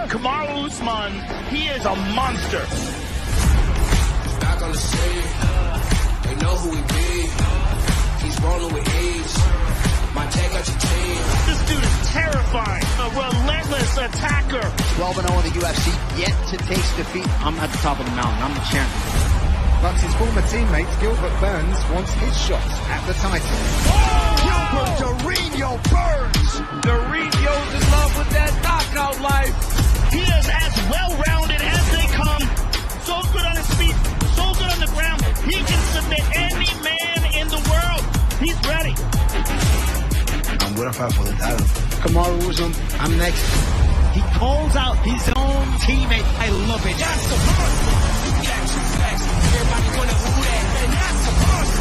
Kamaru Usman, he is a monster. Back on the scene, they know who he be. He's rolling with ease. My take out your team. This dude is terrifying. A relentless attacker. 12-0 in the UFC, yet to taste defeat. I'm at the top of the mountain. I'm the champion. But his former teammate Gilbert Burns wants his shot at the title. Gilbert Dorino Burns. Dorino's in love with that knockout life. He is as well-rounded as they come. So good on his feet, so good on the ground. He can submit any man in the world. He's ready. I'm gonna fight for the title. Kamaru Usman, I'm next. He calls out his own teammate. I love it. That's the first. Everybody gonna who that, and that's the first.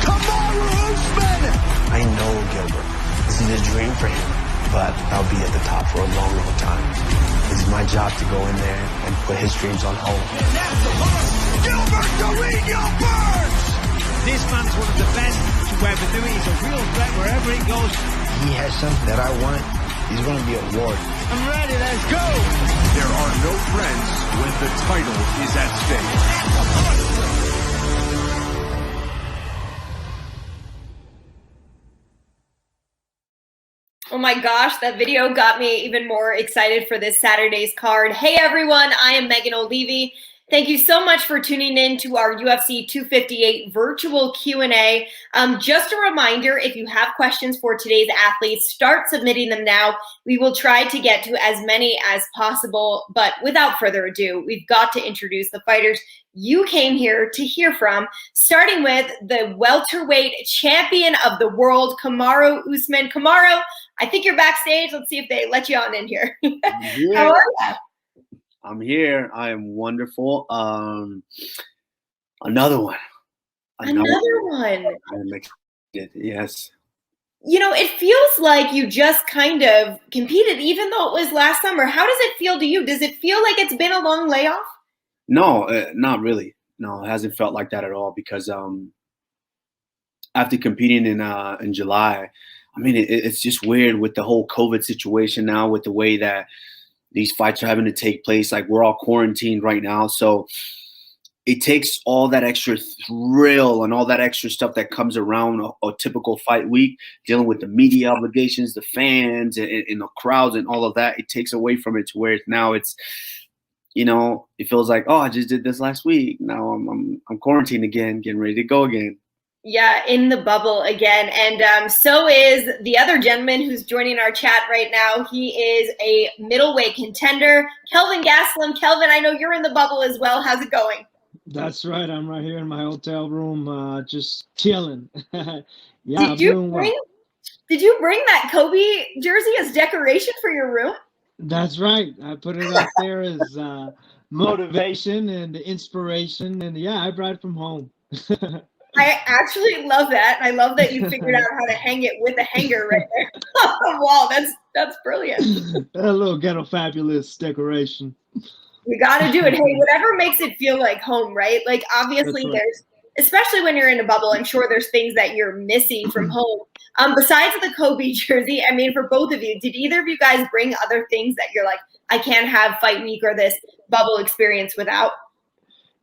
Kamaru Usman! I know Gilbert. This is a dream for him, but I'll be at the top for a long, long time. It's my job to go in there and put his dreams on hold. And that's the first. Gilbert Dorino Burns. This man's one of the best to ever do it. He's a real threat wherever he goes. He has something that I want. He's gonna be a war. I'm ready. Let's go. There are no friends when the title is at stake. Oh my gosh, that video got me even more excited for this Saturday's card. Hey everyone, I am Megan O'Leary. Thank you so much for tuning in to our UFC 258 virtual Q&A. Just a reminder, if you have questions for today's athletes, start submitting them now. We will try to get to as many as possible, but without further ado, we've got to introduce the fighters you came here to hear from, starting with the welterweight champion of the world, Kamaru Usman. Kamaru, I think you're backstage. Let's see if they let you on in here. How are you? I'm here. I am wonderful. Another one. Another one. I'm excited. Yes. You know, it feels like you just kind of competed, even though it was last summer. How does it feel to you? Does it feel like it's been a long layoff? No, not really. No, it hasn't felt like that at all because after competing in July, I mean, it's just weird with the whole COVID situation now, with the way that these fights are having to take place. Like, we're all quarantined right now. So it takes all that extra thrill and all that extra stuff that comes around a typical fight week, dealing with the media obligations, the fans and the crowds and all of that. It takes away from it to where now it's, you know, it feels like, oh, I just did this last week. Now I'm quarantined again, getting ready to go again. Yeah, in the bubble again. And so is the other gentleman who's joining our chat right now. He is a middleweight contender, Kelvin Gastelum. Kelvin, I know you're in the bubble as well. How's it going? That's right. I'm right here in my hotel room, just chilling. Yeah, Did you bring that Kobe jersey as decoration for your room? That's right. I put it up there as motivation and inspiration. And yeah, I brought it from home. I actually love that. I love that you figured out how to hang it with a hanger right there on the wall. That's brilliant. A little ghetto fabulous decoration. You got to do it. Hey, whatever makes it feel like home, right? Like, obviously right. There's, especially when you're in a bubble, I'm sure there's things that you're missing from home. Besides the Kobe jersey, I mean, for both of you, did either of you guys bring other things that you're like, I can't have fight week or this bubble experience without?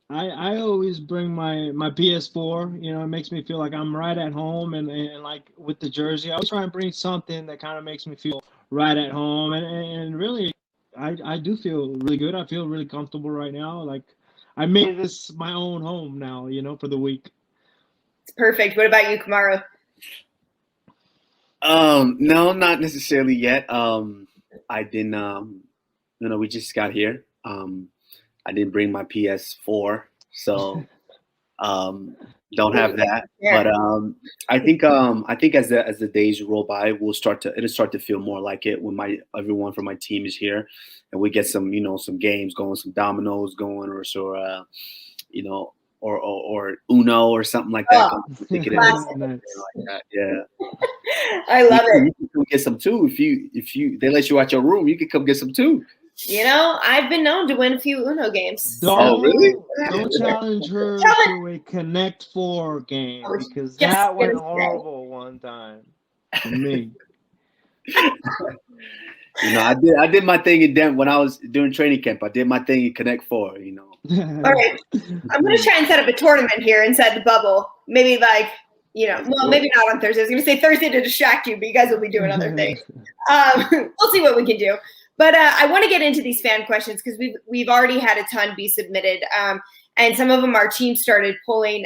I always bring my PS4. You know, it makes me feel like I'm right at home, and like with the jersey, I always try and bring something that kind of makes me feel right at home, and really, I do feel really good. I feel really comfortable right now. Like, I made this my own home now, you know, for the week. It's perfect. What about you, Kamaru? No, not necessarily yet. I didn't, we just got here. I didn't bring my PS4, so don't have that. Yeah. But I think as the days roll by, it'll start to feel more like it when everyone from my team is here, and we get some games going, some dominoes going, or or Uno or something like that. Yeah. I love it. You can come get some too if they let you out your room. You can come get some too. You know, I've been known to win a few Uno games. Really? Don't challenge her to a Connect 4 game, because that went horrible one time for me. I did my thing in Denver when I was doing training camp. I did my thing in Connect Four. All right, I'm gonna try and set up a tournament here inside the bubble. Maybe well, maybe not on Thursday. I was gonna say Thursday to distract you, but you guys will be doing other things. We'll see what we can do. But I want to get into these fan questions because we've already had a ton be submitted, and some of them our team started pulling.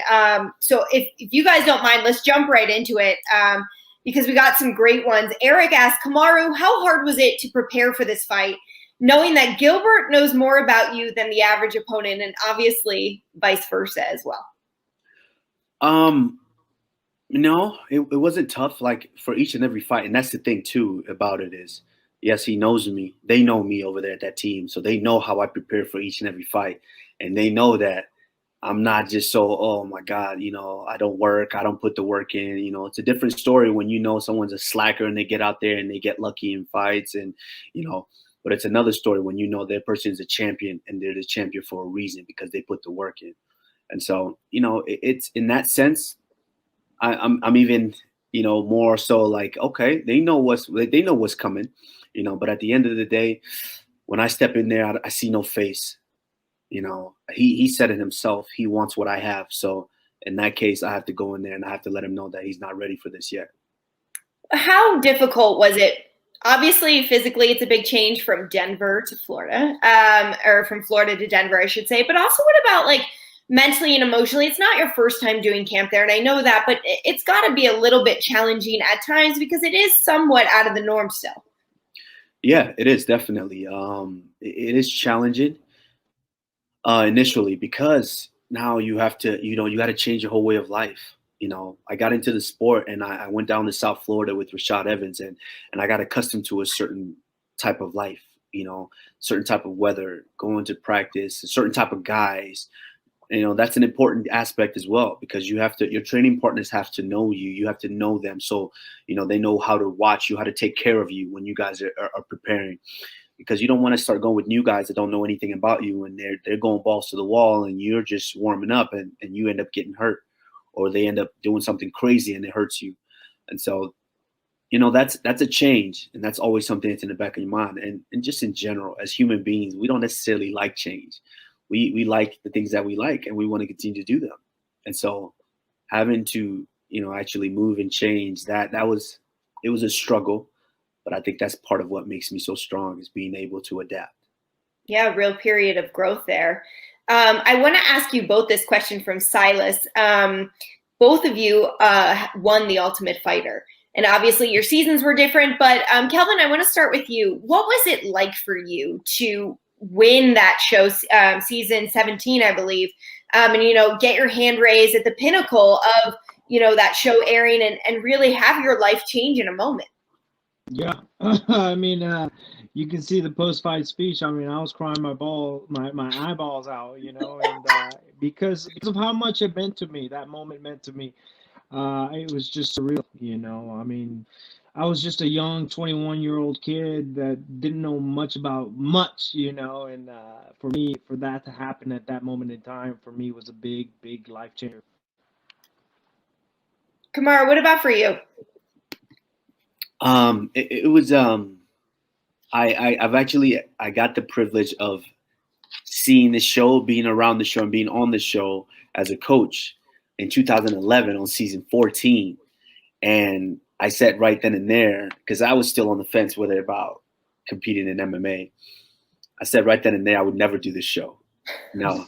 So if you guys don't mind, let's jump right into it. Because we got some great ones. Eric asked, Kamaru, how hard was it to prepare for this fight, knowing that Gilbert knows more about you than the average opponent, and obviously vice versa as well? No, it wasn't tough, like for each and every fight. And that's the thing too about it is, yes, he knows me. They know me over there at that team. So they know how I prepare for each and every fight. And they know that I'm not just so, oh my God, I don't work. I don't put the work in. It's a different story when someone's a slacker and they get out there and they get lucky in fights and, but it's another story when their person is a champion and they're the champion for a reason because they put the work in. And so, it's in that sense, I'm even, more so like, okay, they know what's coming, but at the end of the day, when I step in there, I see no face. He said it himself. He wants what I have. So in that case, I have to go in there and I have to let him know that he's not ready for this yet. How difficult was it? Obviously, physically, it's a big change from Denver to Florida, or from Florida to Denver, I should say. But also, what about like mentally and emotionally? It's not your first time doing camp there, and I know that, but it's got to be a little bit challenging at times because it is somewhat out of the norm still. Yeah, it is definitely. It is challenging. Initially, because now you have to, you got to change your whole way of life. I got into the sport and I went down to South Florida with Rashad Evans and I got accustomed to a certain type of life, certain type of weather, going to practice, a certain type of guys. That's an important aspect as well because your training partners have to know you. You have to know them. So, they know how to watch you, how to take care of you when you guys are preparing. Because you don't want to start going with new guys that don't know anything about you and they're going balls to the wall and you're just warming up and you end up getting hurt or they end up doing something crazy and it hurts you. And so, that's a change and that's always something that's in the back of your mind. And just in general, as human beings, we don't necessarily like change. We like the things that we like and we want to continue to do them. And so having to, actually move and change it was a struggle. But I think that's part of what makes me so strong is being able to adapt. Yeah, real period of growth there. I want to ask you both this question from Silas. Both of you won the Ultimate Fighter. And obviously your seasons were different. But Kelvin, I want to start with you. What was it like for you to win that show, season 17, I believe, and, get your hand raised at the pinnacle of, that show airing and really have your life change in a moment? Yeah, I mean, you can see the post-fight speech. I mean, I was crying my eyeballs out, and because of how much it meant to me, that moment meant to me. It was just surreal, I mean, I was just a young 21-year-old kid that didn't know much about much, and for me, for that to happen at that moment in time, for me, was a big, big life changer. Kamaru, what about for you? It was I got the privilege of seeing the show, being around the show and being on the show as a coach in 2011 on season 14. And I said right then and there, because I was still on the fence whether about competing in MMA. I said right then and there I would never do this show. No.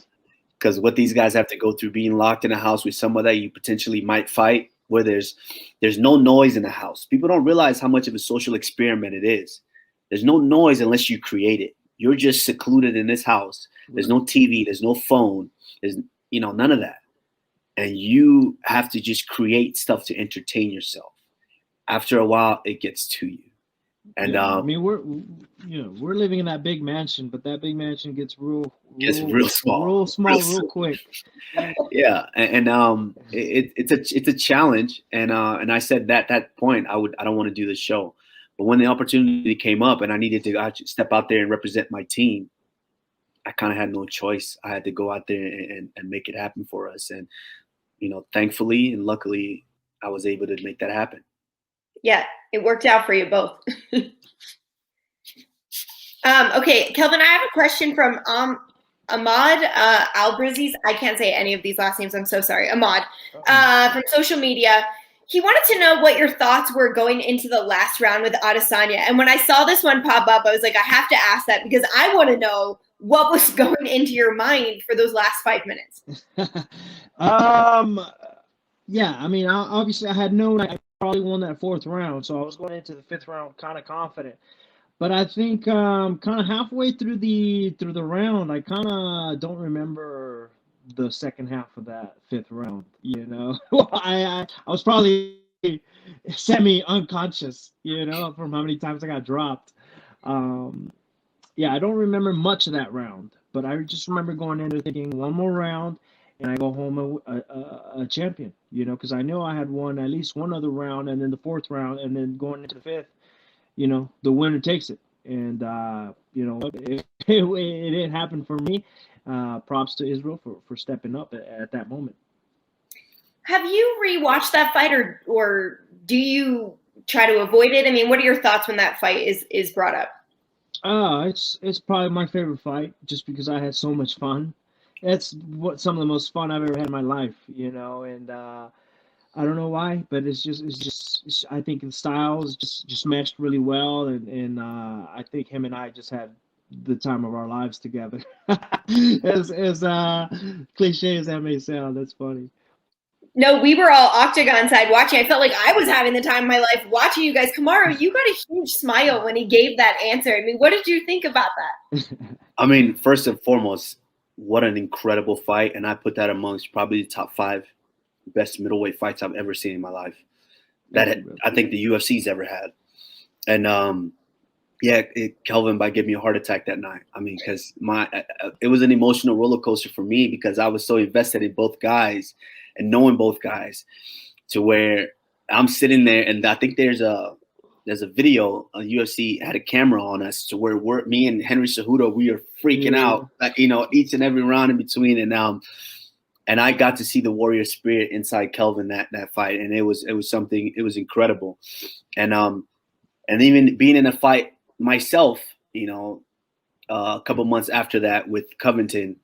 Because what these guys have to go through, being locked in a house with someone that you potentially might fight, where there's no noise in the house. People don't realize how much of a social experiment it is. There's no noise unless you create it. You're just secluded in this house. There's no TV. There's no phone. There's none of that. And you have to just create stuff to entertain yourself. After a while, it gets to you. And I mean, we're living in that big mansion, but that big mansion gets real small real quick. Yeah, and it's a challenge, and I said that point I don't want to do the show, but when the opportunity came up and I needed to step out there and represent my team, I kind of had no choice. I had to go out there and make it happen for us, and thankfully and luckily, I was able to make that happen. Yeah, it worked out for you both. Okay, Kelvin, I have a question from Ahmad Albrizis. I can't say any of these last names. I'm so sorry. Ahmad from social media. He wanted to know what your thoughts were going into the last round with Adesanya. And when I saw this one pop up, I was like, I have to ask that because I want to know what was going into your mind for those last 5 minutes. Yeah, I mean, obviously I had known I probably won that 4th round, so I was going into the 5th round kind of confident. But I think kind of halfway through the round, I kind of don't remember the second half of that 5th round. You know, I was probably semi unconscious. You know, from how many times I got dropped. Yeah, I don't remember much of that round, but I just remember going in there thinking one more round, and I go home a champion. You know, because I know I had won at least one other round, and then the 4th round, and then going into the 5th. You know, the winner takes it. And, you know, it didn't happen for me. Props to Israel for stepping up at that moment. Have you rewatched that fight or do you try to avoid it? I mean, what are your thoughts when that fight is brought up? It's probably my favorite fight just because I had so much fun. It's some of the most fun I've ever had in my life, you know, and I don't know why, but I think the styles just matched really well, and I think him and I just had the time of our lives together. as cliche as that may sound, that's funny. No, we were all octagon side watching. I felt like I was having the time of my life watching you guys. Kamaru, you got a huge smile when he gave that answer. I mean, what did you think about that? I mean, first and foremost, what an incredible fight, and I put that amongst probably the top 5 best middleweight fights I've ever seen in my life. That I think the UFC's ever had. And Kelvin by giving me a heart attack that night. I mean, because it was an emotional roller coaster for me because I was so invested in both guys and knowing both guys, to where I'm sitting there, and I think there's a video. UFC had a camera on us to where me and Henry Cejudo, we are freaking out, like, you know, each and every round in between, and I got to see the warrior spirit inside Kelvin that fight, and it was something. It was incredible, and even being in a fight myself, you know, a couple months after that with Covington,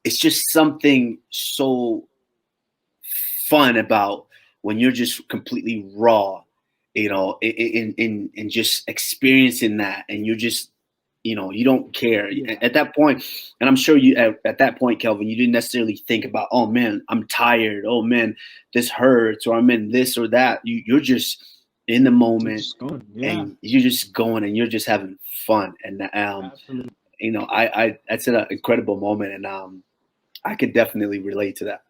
it's just something so fun about when you're just completely raw, you know, in just experiencing that, and you're just, you know, you don't care at that point. And I'm sure you at that point, Kelvin, you didn't necessarily think about, oh man, I'm tired, oh man, this hurts, or I'm in this or that. You're just in the moment, and you're just going, and you're just having fun. And you know, I that's an incredible moment, and I could definitely relate to that.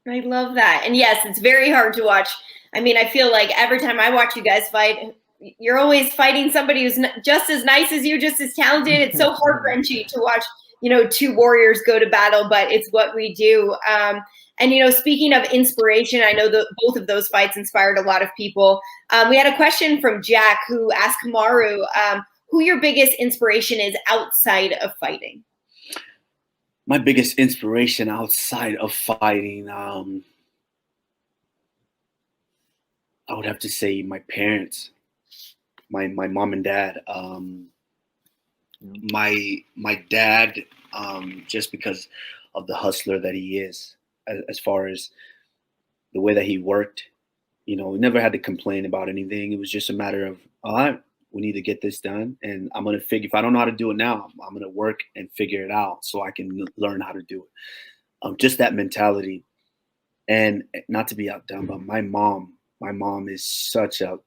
I love that. And yes, it's very hard to watch. I mean, I feel like every time I watch you guys fight, you're always fighting somebody who's just as nice as you, just as talented. It's so heart-wrenching to watch, you know, 2 warriors go to battle, but it's what we do. And, you know, speaking of inspiration, I know that both of those fights inspired a lot of people. We had a question from Jack who asked Kamaru who your biggest inspiration is outside of fighting. My biggest inspiration outside of fighting, I would have to say my parents, my mom and dad. My dad, just because of the hustler that he is, as far as the way that he worked, you know, we never had to complain about anything. It was just a matter of, all right, we need to get this done, and I'm going to figure, if I don't know how to do it now, I'm going to work and figure it out so I can learn how to do it. Just that mentality. And not to be outdone, but my mom is such a,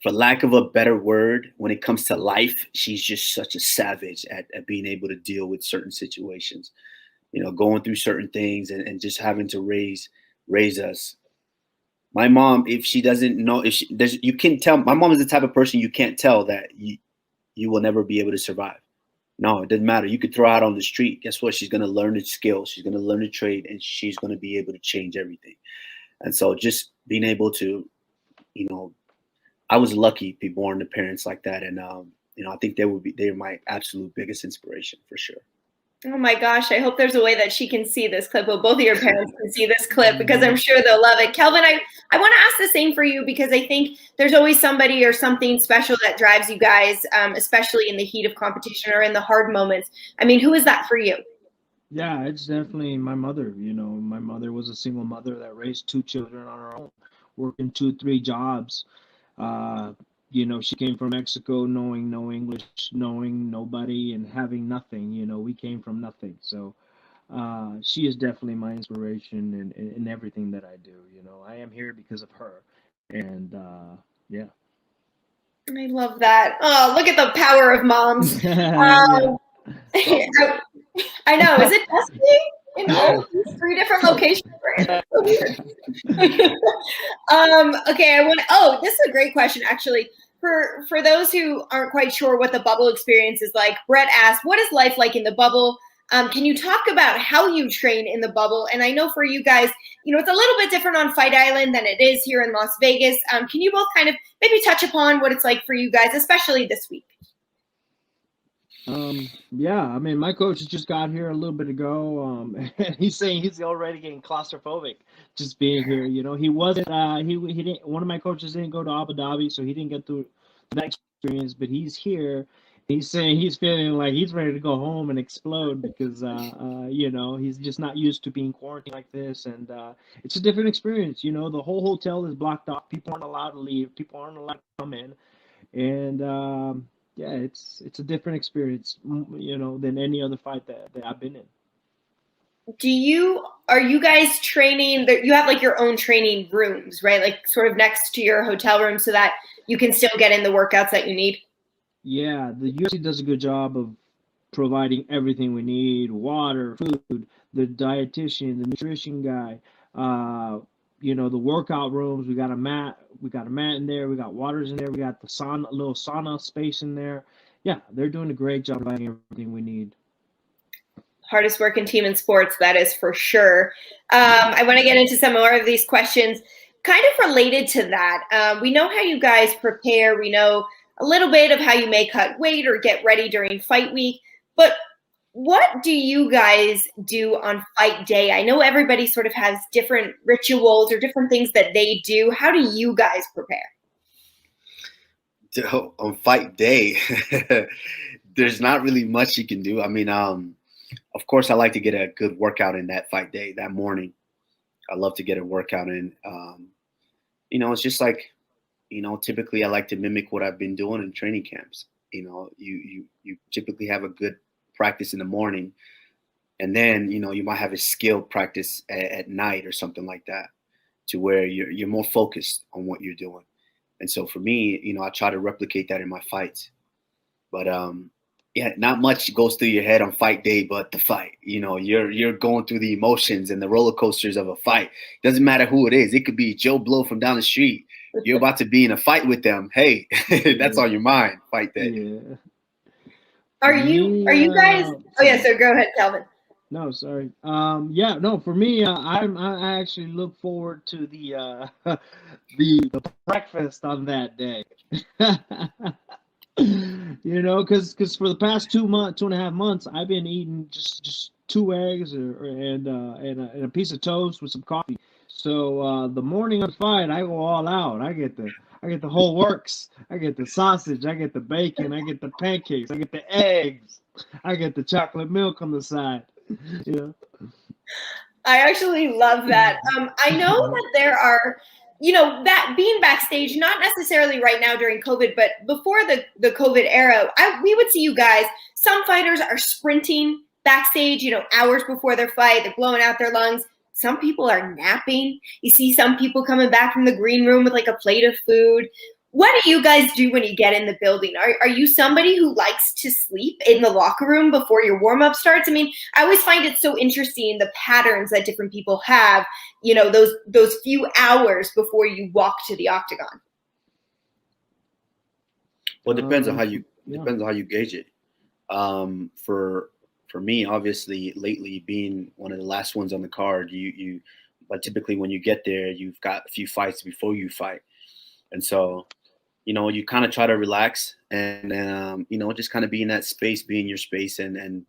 for lack of a better word, when it comes to life, she's just such a savage at being able to deal with certain situations, you know, going through certain things and just having to raise us. My mom, if she doesn't know, you can tell. My mom is the type of person you can't tell that you will never be able to survive. No, it doesn't matter. You could throw her out on the street. Guess what? She's going to learn the skill. She's going to learn the trade, and she's going to be able to change everything. And so just being able to, you know, I was lucky to be born to parents like that. And, you know, I think they're my absolute biggest inspiration for sure. Oh my gosh, I hope there's a way that she can see this clip. Well, both of your parents can see this clip because I'm sure they'll love it. Kelvin, I want to ask the same for you because I think there's always somebody or something special that drives you guys, especially in the heat of competition or in the hard moments. I mean, who is that for you? Yeah, it's definitely my mother. My mother was a single mother that raised 2 children on her own, working 2, 3 jobs. Uh, she came from Mexico knowing no English, knowing nobody, and having nothing. We came from nothing. So she is definitely my inspiration in everything that I do. I am here because of her. And yeah. I love that. Oh, look at the power of moms. Yeah. I know. Is it destiny in all these 3 different locations? Right? So weird. Okay, this is a great question, actually. For those who aren't quite sure what the bubble experience is like, Brett asked, what is life like in the bubble? Can you talk about how you train in the bubble? And I know for you guys, it's a little bit different on Fight Island than it is here in Las Vegas. Can you both kind of maybe touch upon what it's like for you guys, especially this week? Yeah, I mean, my coach just got here a little bit ago. And he's saying he's already getting claustrophobic just being here. He wasn't. He didn't. One of my coaches didn't go to Abu Dhabi, so he didn't get through that experience. But he's here. He's saying he's feeling like he's ready to go home and explode because he's just not used to being quarantined like this, and it's a different experience. The whole hotel is blocked off. People aren't allowed to leave. People aren't allowed to come in, and yeah, it's a different experience, than any other fight that I've been in. Are you guys training? You have like your own training rooms, right? Like sort of next to your hotel room, so that you can still get in the workouts that you need. Yeah, the UFC does a good job of providing everything we need: water, food, the dietitian, the nutrition guy. The workout rooms. We got a mat. We got a mat in there. We got waters in there. We got the little sauna space in there. Yeah, they're doing a great job providing everything we need. Hardest working team in sports, that is for sure. I want to get into some more of these questions kind of related to that. We know how you guys prepare. We know a little bit of how you may cut weight or get ready during fight week. But what do you guys do on fight day? I know everybody sort of has different rituals or different things that they do. How do you guys prepare? On fight day, there's not really much you can do. I mean, of course, I like to get a good workout in that fight day, that morning. I love to get a workout in. It's just like, typically I like to mimic what I've been doing in training camps. You typically have a good practice in the morning, and then you might have a skilled practice at night or something like that, to where you're more focused on what you're doing. And so for me, I try to replicate that in my fights. But yeah, not much goes through your head on fight day, but the fight. You're going through the emotions and the roller coasters of a fight. Doesn't matter who it is. It could be Joe Blow from down the street. You're about to be in a fight with them. Hey, that's on your mind. Fight day. Yeah. Are you guys? Oh yeah, so go ahead, Kelvin. No, sorry. Yeah, no. For me, I actually look forward to the the breakfast on that day. Because for the past 2.5 months, I've been eating just 2 eggs and a piece of toast with some coffee. So the morning of the fight, I go all out. I get the whole works. I get the sausage. I get the bacon. I get the pancakes. I get the eggs. I get the chocolate milk on the side. I actually love that. I know that there are, that being backstage, not necessarily right now during COVID, but before the COVID era, we would see you guys. Some fighters are sprinting backstage, hours before their fight. They're blowing out their lungs. Some people are napping. You see some people coming back from the green room with like a plate of food. What do you guys do when you get in the building? Are you somebody who likes to sleep in the locker room before your warm-up starts? I mean, I always find it so interesting, the patterns that different people have, those few hours before you walk to the octagon. Well, it depends on how you gauge it. For me, obviously, lately being one of the last ones on the card, but typically when you get there, you've got a few fights before you fight. And so, you kind of try to relax and, just kind of be in that space, be in your space and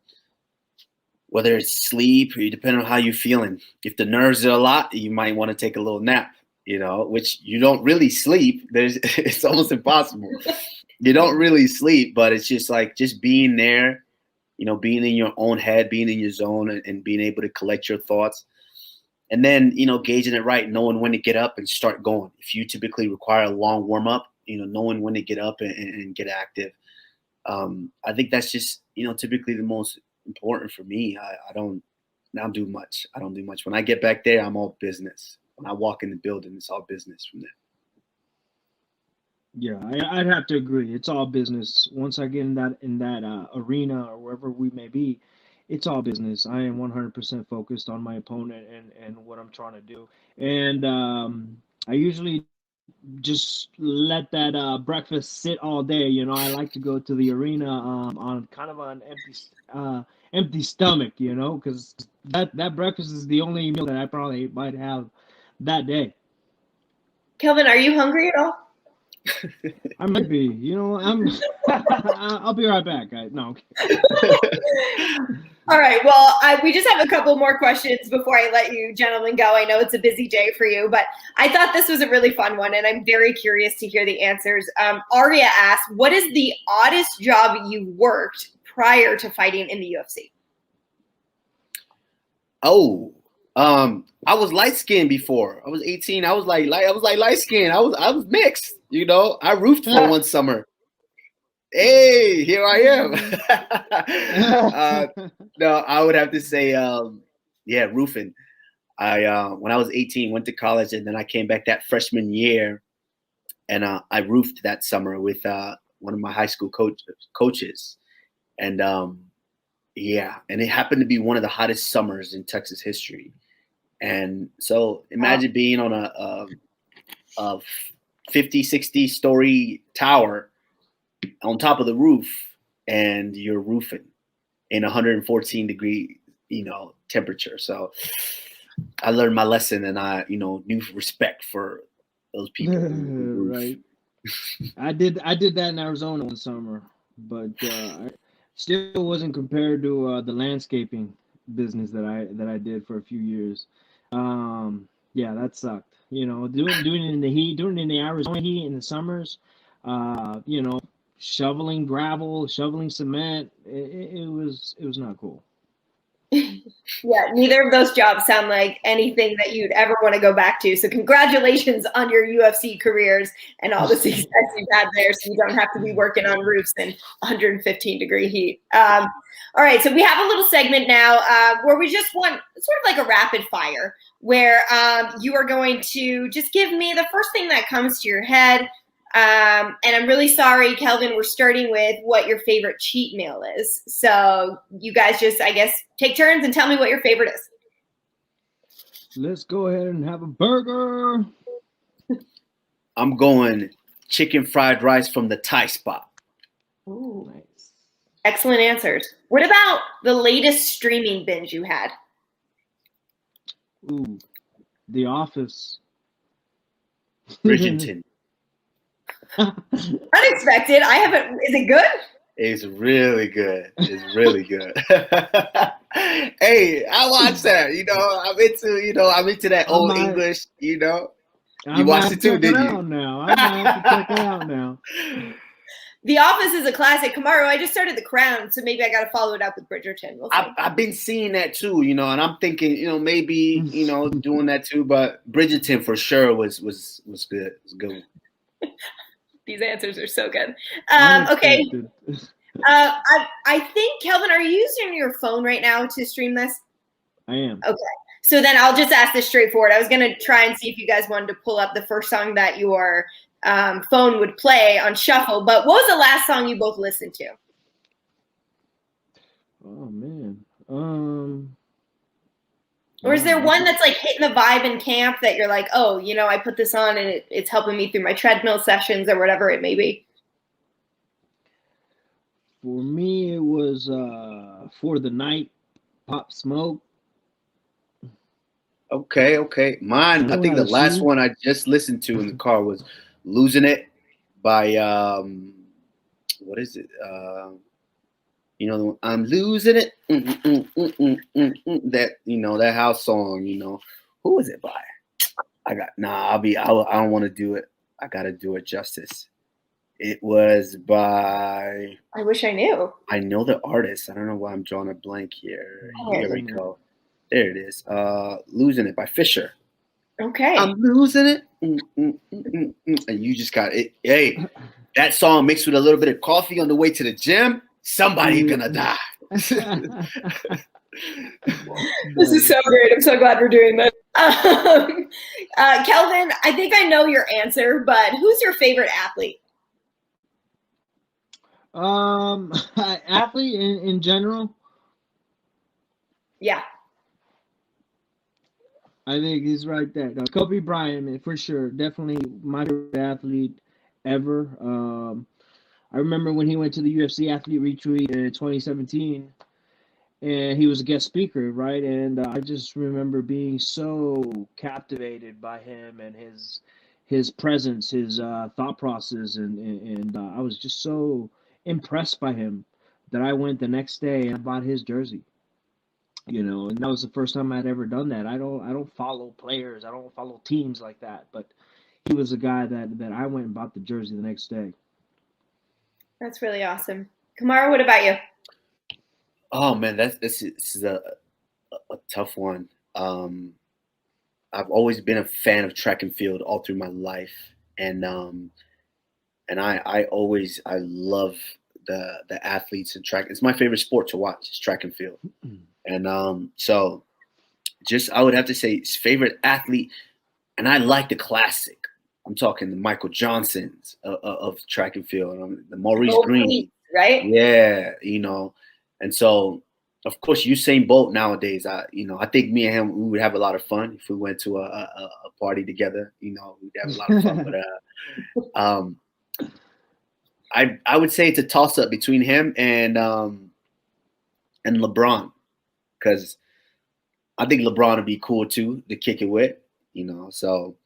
whether it's sleep or depending on how you're feeling. If the nerves are a lot, you might want to take a little nap, which you don't really sleep. It's almost impossible. You don't really sleep, but it's just like just being there, being in your own head, being in your zone, and being able to collect your thoughts. And then, gauging it right, knowing when to get up and start going. If you typically require a long warm up, knowing when to get up and get active. I think that's just, typically the most important for me. I don't do much. I don't do much. When I get back there, I'm all business. When I walk in the building, it's all business from there. Yeah, I'd have to agree. It's all business. Once I get in that arena or wherever we may be, it's all business. I am 100% focused on my opponent and what I'm trying to do. And I usually just let that breakfast sit all day. I like to go to the arena on kind of an empty stomach, because that breakfast is the only meal that I probably might have that day. Kelvin, are you hungry at all? I might be. I'll be right back, guys. No. All right. Well, we just have a couple more questions before I let you gentlemen go. I know it's a busy day for you, but I thought this was a really fun one, and I'm very curious to hear the answers. Aria asked, what is the oddest job you worked prior to fighting in the UFC? Oh, I was light-skinned before. I was 18. I was like light-skinned. I was mixed. I roofed for one summer. Hey, here I am. No, I would have to say, roofing. When I was 18, went to college, and then I came back that freshman year, and I roofed that summer with one of my high school coaches, and and it happened to be one of the hottest summers in Texas history. And so imagine being on a 50, 60 story tower on top of the roof, and you're roofing in 114 degree, temperature. So I learned my lesson, and I, knew respect for those people. Right. I did that in Arizona one summer, but still wasn't compared to the landscaping business that I did for a few years. That sucked. Doing it in the heat, doing it in the Arizona heat in the summers, shoveling gravel, shoveling cement. It was not cool. Yeah, neither of those jobs sound like anything that you'd ever want to go back to. So congratulations on your UFC careers and all the success you've had there, so you don't have to be working on roofs in 115 degree heat. All right, so we have a little segment now where we just want sort of like a rapid fire, where you are going to just give me the first thing that comes to your head. And I'm really sorry, Kelvin, we're starting with what your favorite cheat meal is. So you guys just, I guess, take turns and tell me what your favorite is. Let's go ahead and have a burger. I'm going chicken fried rice from the Thai spot. Ooh, nice. Excellent answers. What about the latest streaming binge you had? Ooh, The Office. Bridgerton. Unexpected. I haven't. Is it good? It's really good. It's really good. Hey, I watch that. I'm into that old English. You watched it too, didn't you? I might have to check it out now. The Office is a classic. Kamaru, I just started The Crown, so maybe I got to follow it up with Bridgerton. We'll I've been seeing that too, and I'm thinking, maybe, doing that too. But Bridgerton for sure was good. It was a good one. These answers are so good. Okay. I think, Kelvin, are you using your phone right now to stream this? I am. Okay. So then I'll just ask this straightforward. I was going to try and see if you guys wanted to pull up the first song that your phone would play on shuffle. But what was the last song you both listened to? Oh, man. Or is there one that's like hitting the vibe in camp that you're like, oh, I put this on and it's helping me through my treadmill sessions or whatever it may be? For me, it was For the Night, Pop Smoke. Okay. Mine, I think the last one I just listened to in the car was Losing It by, what is it? You know, I'm losing it. That, you know, that house song, you know. Who was it by? I don't want to do it. I got to do it justice. It was by. I wish I knew. I know the artist. I don't know why I'm drawing a blank here. Oh. Here we go. There it is. Losing It by Fisher. Okay. I'm losing it. And you just got it. Hey, that song mixed with a little bit of coffee on the way to the gym. Somebody gonna die. This is so great. I'm so glad we're doing this. Kelvin, I think I know your answer, but who's your favorite athlete? Athlete in general. Yeah. I think he's right there. Kobe Bryant, man, for sure. Definitely my favorite athlete ever. I remember when he went to the UFC athlete retreat in 2017, and he was a guest speaker, right? And I just remember being so captivated by him and his presence, his thought process, and I was just so impressed by him that I went the next day and bought his jersey. You know, and that was the first time I'd ever done that. I don't follow players, I don't follow teams like that, but he was a guy that I went and bought the jersey the next day. That's really awesome. Kamaru, what about you? Oh man, this is a tough one. I've always been a fan of track and field all through my life, and I love the athletes in track. It's my favorite sport to watch. Is track and field. And so just I would have to say his favorite athlete, and I like the classic. I'm talking the Michael Johnsons of track and field, the Maurice Green, right? Yeah, you know, and so of course Usain Bolt nowadays. I think me and him we would have a lot of fun if we went to a party together. You know, we'd have a lot of fun. But I would say it's a toss up between him and LeBron. Because I think LeBron would be cool too to kick it with, you know. So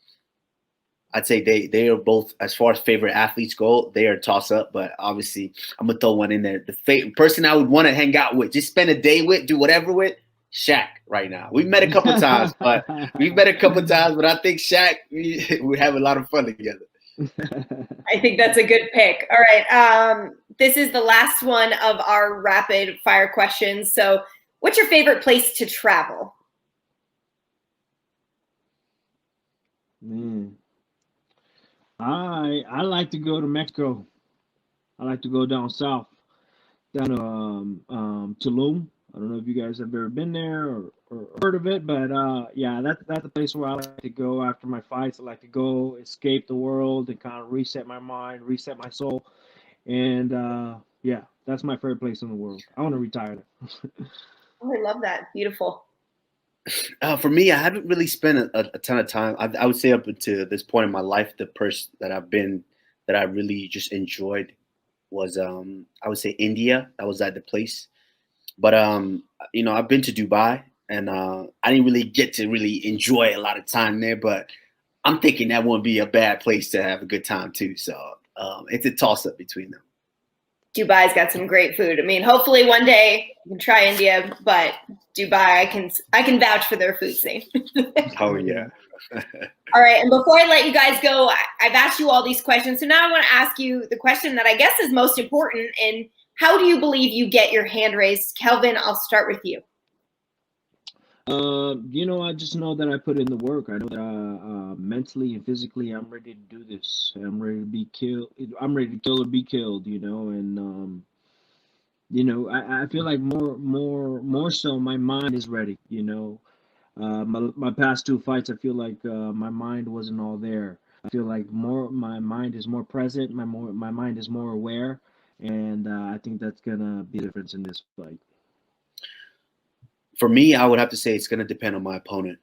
I'd say they are both, as far as favorite athletes go, they are a toss up. But obviously, I'm gonna throw one in there. The person I would want to hang out with, just spend a day with, do whatever with, Shaq. Right now, we've met a couple times, but I think Shaq we have a lot of fun together. I think that's a good pick. All right, this is the last one of our rapid fire questions. So, what's your favorite place to travel? I like to go to Mexico. I like to go down south, down to Tulum. I don't know if you guys have ever been there or heard of it, but yeah, that's the place where I like to go after my fights. I like to go escape the world and kind of reset my mind, reset my soul, and yeah, that's my favorite place in the world. I want to retire there. Oh, I love that. Beautiful. For me, I haven't really spent a ton of time. I would say up until this point in my life, the person that I really just enjoyed was I would say India. That was at the place. But you know, I've been to Dubai, and I didn't really get to really enjoy a lot of time there. But I'm thinking that wouldn't be a bad place to have a good time too. So it's a toss up between them. Dubai's got some great food. I mean, hopefully one day you can try India, but Dubai, I can vouch for their food scene. Oh yeah. All right, and before I let you guys go, I've asked you all these questions, so now I want to ask you the question that I guess is most important. And how do you believe you get your hand raised? Kelvin, I'll start with you. You know, I just know that I put in the work. I know that mentally and physically, I'm ready to do this. I'm ready to be killed. I'm ready to kill or be killed. You know, and you know, I feel like more so, my mind is ready. You know, my past two fights, I feel like my mind wasn't all there. I feel like my mind is more present. My mind is more aware, and I think that's gonna be the difference in this fight. For me, I would have to say it's going to depend on my opponent.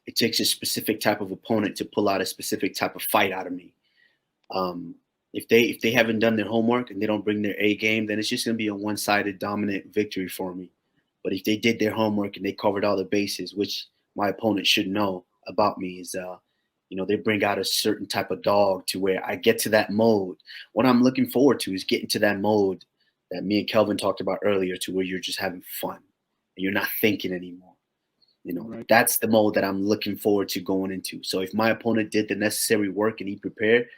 It takes a specific type of opponent to pull out a specific type of fight out of me. If they haven't done their homework and they don't bring their A game, then it's just going to be a one-sided dominant victory for me. But if they did their homework and they covered all the bases, which my opponent should know about me, is you know, they bring out a certain type of dog to where I get to that mode. What I'm looking forward to is getting to that mode that me and Kelvin talked about earlier, to where you're just having fun and you're not thinking anymore. You know, Right. that's the mode that I'm looking forward to going into. So if my opponent did the necessary work and he prepared,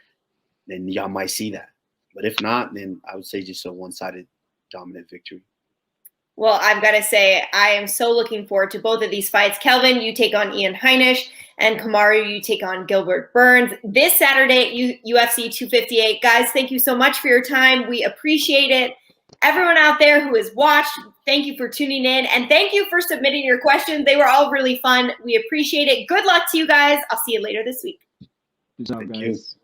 then y'all might see that. But if not, then I would say just a one-sided dominant victory. Well, I've got to say, I am so looking forward to both of these fights. Kelvin, you take on Ian Heinisch, and Kamaru, you take on Gilbert Burns this Saturday at UFC 258. Guys, thank you so much for your time. We appreciate it. Everyone out there who has watched, thank you for tuning in, and thank you for submitting your questions. They were all really fun. We appreciate it. Good luck to you guys. I'll see you later this week. Good job, Thank guys. you.